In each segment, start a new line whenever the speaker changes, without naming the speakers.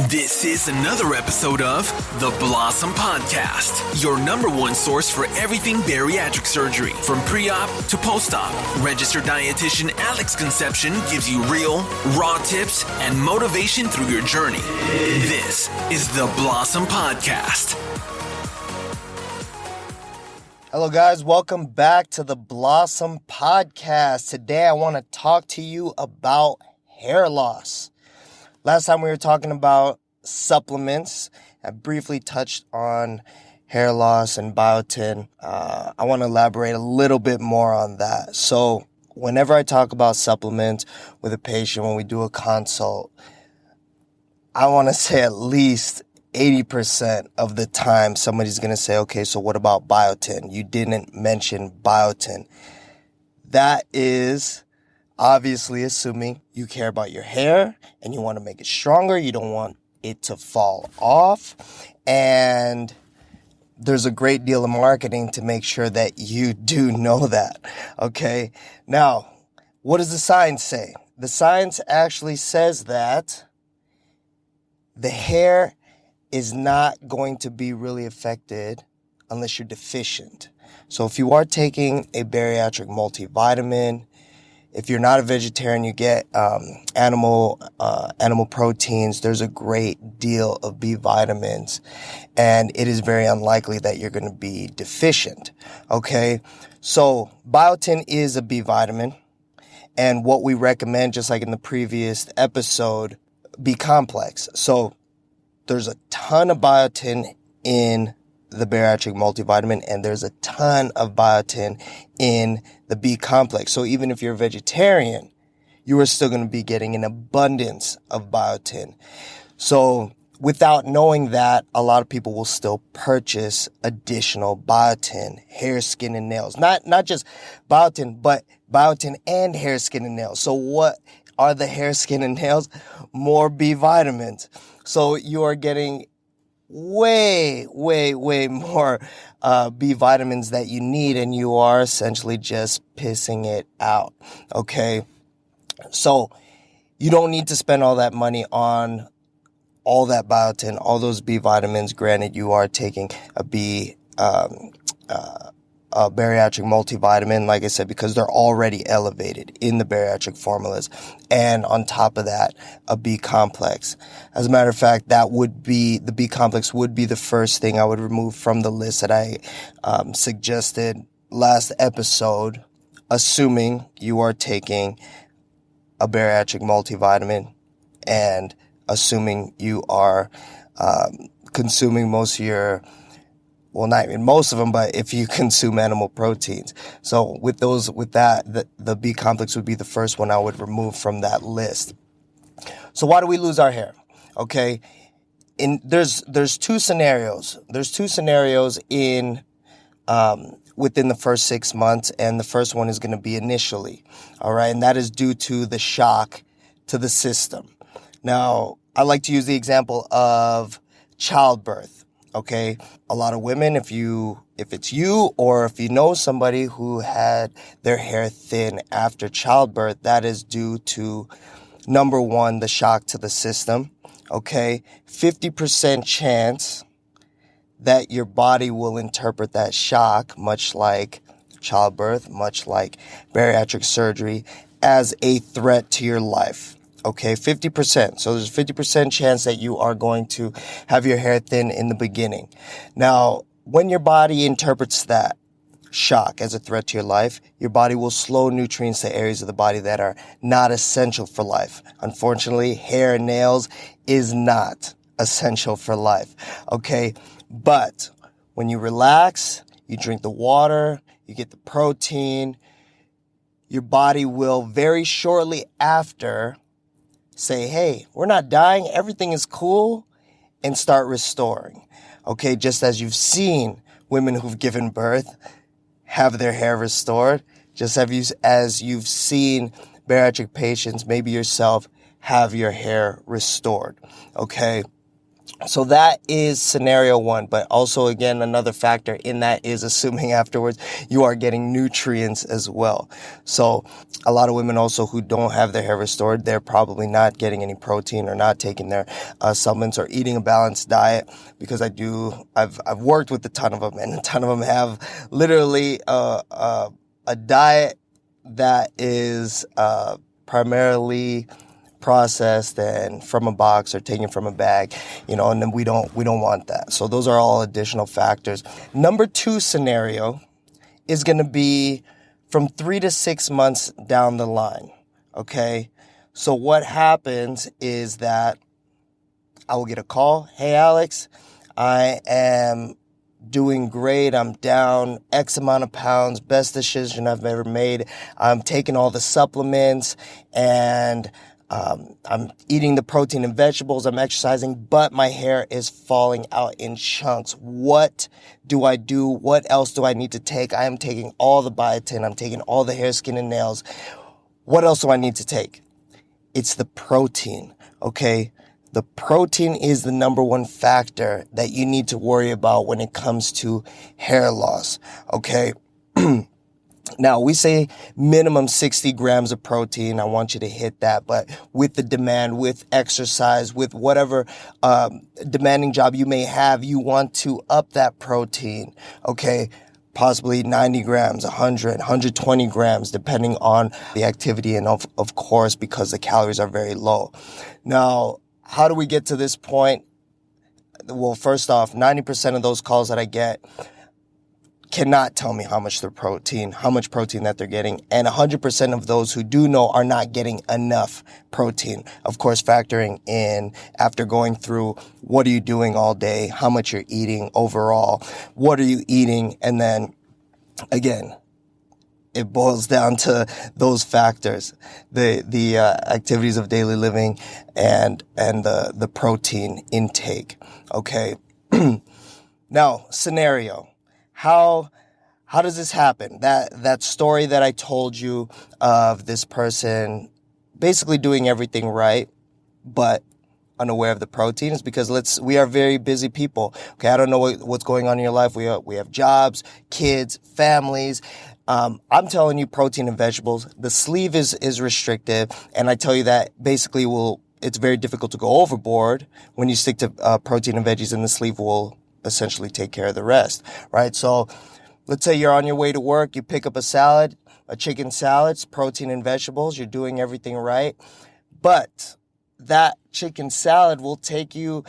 This is another episode of The Blossom Podcast, your number one source for everything bariatric surgery, from pre-op to post-op. Registered dietitian Alex Conception gives you real, raw tips and motivation through your journey. This is The Blossom Podcast.
Hello guys, welcome back to The Blossom Podcast. Today I want to talk to you about hair loss. Last time we were talking about supplements. I briefly touched on hair loss and biotin. I want to elaborate a little bit more on that. So whenever I talk about supplements with a patient, when we do a consult, I want to say at least 80% of the time somebody's going to say, okay, so what about biotin? You didn't mention biotin. That is obviously assuming you care about your hair and you want to make it stronger. You don't want it to fall off. And there's a great deal of marketing to make sure that you do know that. Okay. Now, what does the science say? The science actually says that the hair is not going to be really affected unless you're deficient. So if you are taking a bariatric multivitamin, if you're not a vegetarian, you get animal proteins. There's a great deal of B vitamins, and it is very unlikely that you're going to be deficient. Okay, so biotin is a B vitamin, and what we recommend, just like in the previous episode, B complex. So there's a ton of biotin in the bariatric multivitamin, and there's a ton of biotin in the B complex. So even if you're a vegetarian, you are still going to be getting an abundance of biotin. So without knowing that, a lot of people will still purchase additional biotin, hair, skin, and nails. Not just biotin, but biotin and hair, skin, and nails. So what are the hair, skin, and nails? More B vitamins. So you are getting way more B vitamins that you need, and you are essentially just pissing it out. Okay, so you don't need to spend all that money on all that biotin, all those B vitamins. Granted, you are taking a bariatric multivitamin, like I said, because they're already elevated in the bariatric formulas. And on top of that, a B complex. As a matter of fact, the B complex would be the first thing I would remove from the list that I suggested last episode, assuming you are taking a bariatric multivitamin and assuming you are consuming most of your, well, not even most of them, but if you consume animal proteins. So with that, the B complex would be the first one I would remove from that list. So why do we lose our hair? Okay. There's two scenarios. There's two scenarios within the first 6 months. And the first one is going to be initially. All right. And that is due to the shock to the system. Now, I like to use the example of childbirth. Okay, a lot of women, if it's you or if you know somebody who had their hair thin after childbirth, that is due to, number one, the shock to the system. Okay, 50% chance that your body will interpret that shock, much like childbirth, much like bariatric surgery, as a threat to your life. Okay, 50%. So there's a 50% chance that you are going to have your hair thin in the beginning. Now, when your body interprets that shock as a threat to your life, your body will slow nutrients to areas of the body that are not essential for life. Unfortunately, hair and nails is not essential for life. Okay, but when you relax, you drink the water, you get the protein, your body will very shortly after say, hey, we're not dying, everything is cool, and start restoring. Okay, just as you've seen women who've given birth have their hair restored, just as you've seen bariatric patients, maybe yourself, have your hair restored. Okay, So that is scenario one, but also again, another factor in that is assuming afterwards you are getting nutrients as well. So a lot of women also who don't have their hair restored, they're probably not getting any protein or not taking their supplements or eating a balanced diet, because I've worked with a ton of them, and a ton of them have literally a diet that is primarily processed and from a box or taken from a bag, and then we don't want that. So those are all additional factors. Number two scenario is going to be from 3 to 6 months down the line. Okay. So what happens is that I will get a call. Hey, Alex, I am doing great. I'm down X amount of pounds, best decision I've ever made. I'm taking all the supplements and I'm eating the protein and vegetables. I'm exercising, but my hair is falling out in chunks. What do I do? What else do I need to take? I am taking all the biotin. I'm taking all the hair, skin, and nails. What else do I need to take? It's the protein, okay? The protein is the number one factor that you need to worry about when it comes to hair loss, okay? Now, we say minimum 60 grams of protein. I want you to hit that. But with the demand, with exercise, with whatever demanding job you may have, you want to up that protein, okay? Possibly 90 grams, 100, 120 grams, depending on the activity and, of course, because the calories are very low. Now, how do we get to this point? Well, first off, 90% of those calls that I get cannot tell me how much protein that they're getting. And 100% of those who do know are not getting enough protein. Of course, factoring in after going through what are you doing all day, how much you're eating overall, what are you eating, and then again, it boils down to those factors, the activities of daily living and the protein intake. Okay. Now, scenario. How does this happen? That story that I told you of this person basically doing everything right, but unaware of the protein, is because we are very busy people. Okay, I don't know what's going on in your life. We have jobs, kids, families. I'm telling you, protein and vegetables. The sleeve is restrictive, and I tell you that basically it's very difficult to go overboard when you stick to protein and veggies, and the sleeve will essentially take care of the rest, right? So let's say you're on your way to work, you pick up a salad, a chicken salad, it's protein and vegetables, you're doing everything right, but that chicken salad will take you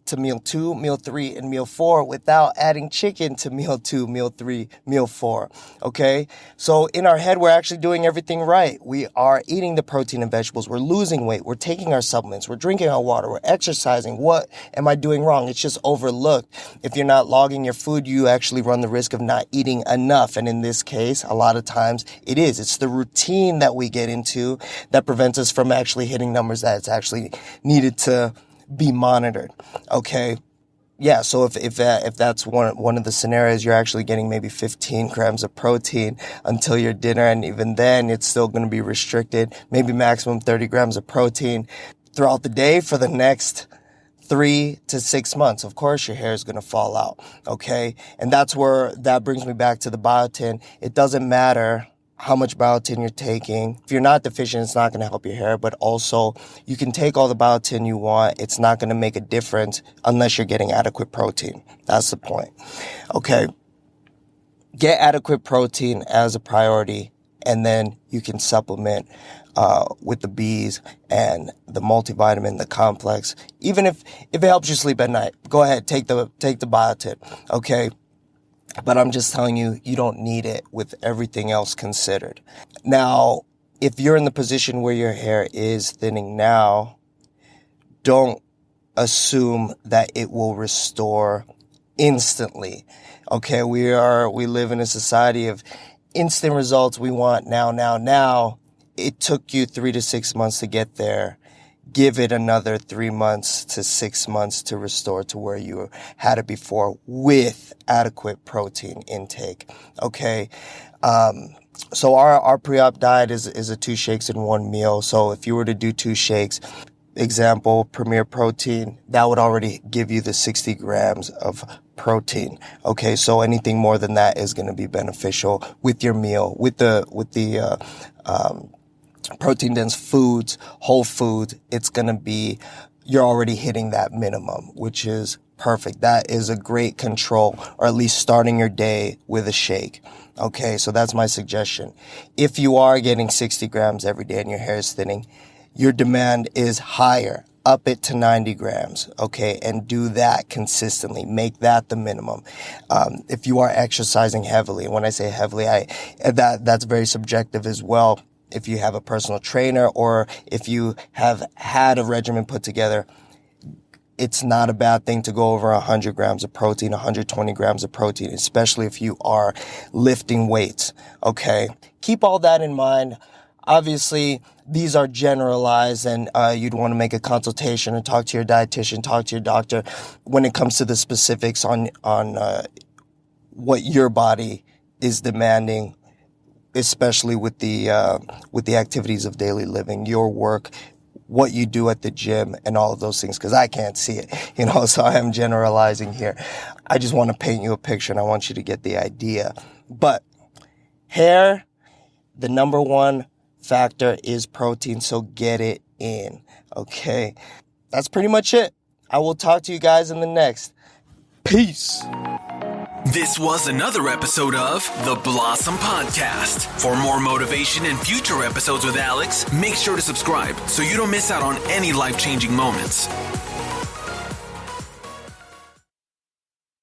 to meal 2, meal 3, and meal 4 without adding chicken to meal 2, meal 3, meal 4. Okay? So in our head, we're actually doing everything right. We are eating the protein and vegetables. We're losing weight. We're taking our supplements. We're drinking our water. We're exercising. What am I doing wrong? It's just overlooked. If you're not logging your food, you actually run the risk of not eating enough. And in this case, a lot of times it's the routine that we get into that prevents us from actually hitting numbers that's actually needed to be monitored. Okay. Yeah. So if that's one of the scenarios, you're actually getting maybe 15 grams of protein until your dinner. And even then it's still going to be restricted, maybe maximum 30 grams of protein throughout the day for the next 3 to 6 months. Of course, your hair is going to fall out. Okay. And that brings me back to the biotin. It doesn't matter how much biotin you're taking. If you're not deficient, it's not going to help your hair, but also you can take all the biotin you want. It's not going to make a difference unless you're getting adequate protein. That's the point. Okay. Get adequate protein as a priority, and then you can supplement with the B's and the multivitamin, the complex. Even if it helps you sleep at night, go ahead, take the biotin. Okay. But I'm just telling you, you don't need it with everything else considered. Now, if you're in the position where your hair is thinning now, don't assume that it will restore instantly. Okay, we live in a society of instant results. We want now. It took you 3 to 6 months to get there. Give it another 3 months to 6 months to restore to where you had it before with adequate protein intake. Okay. So our pre-op diet is a 2 shakes in 1 meal. So if you were to do 2 shakes, example, Premier Protein, that would already give you the 60 grams of protein. Okay, so anything more than that is going to be beneficial with your meal, with the protein dense foods, whole foods. It's going to be, you're already hitting that minimum, which is perfect. That is a great control, or at least starting your day with a shake. Okay, so that's my suggestion. If you are getting 60 grams every day and your hair is thinning, your demand is higher. Up it to 90 grams, okay, and do that consistently. Make that the minimum. If you are exercising heavily, and when I say heavily, that's very subjective as well. If you have a personal trainer or if you have had a regimen put together, it's not a bad thing to go over 100 grams of protein, 120 grams of protein, especially if you are lifting weights, okay? Keep all that in mind. Obviously, these are generalized, and you'd want to make a consultation and talk to your dietitian, talk to your doctor when it comes to the specifics on what your body is demanding, especially with the activities of daily living, your work, what you do at the gym, and all of those things, because I can't see it, so I am generalizing here. I just want to paint you a picture, and I want you to get the idea. But hair, the number one factor is protein, so get it in, okay? That's pretty much it. I will talk to you guys in the next. Peace.
This was another episode of the Blossom Podcast. For more motivation and future episodes with Alex, make sure to subscribe so you don't miss out on any life-changing moments.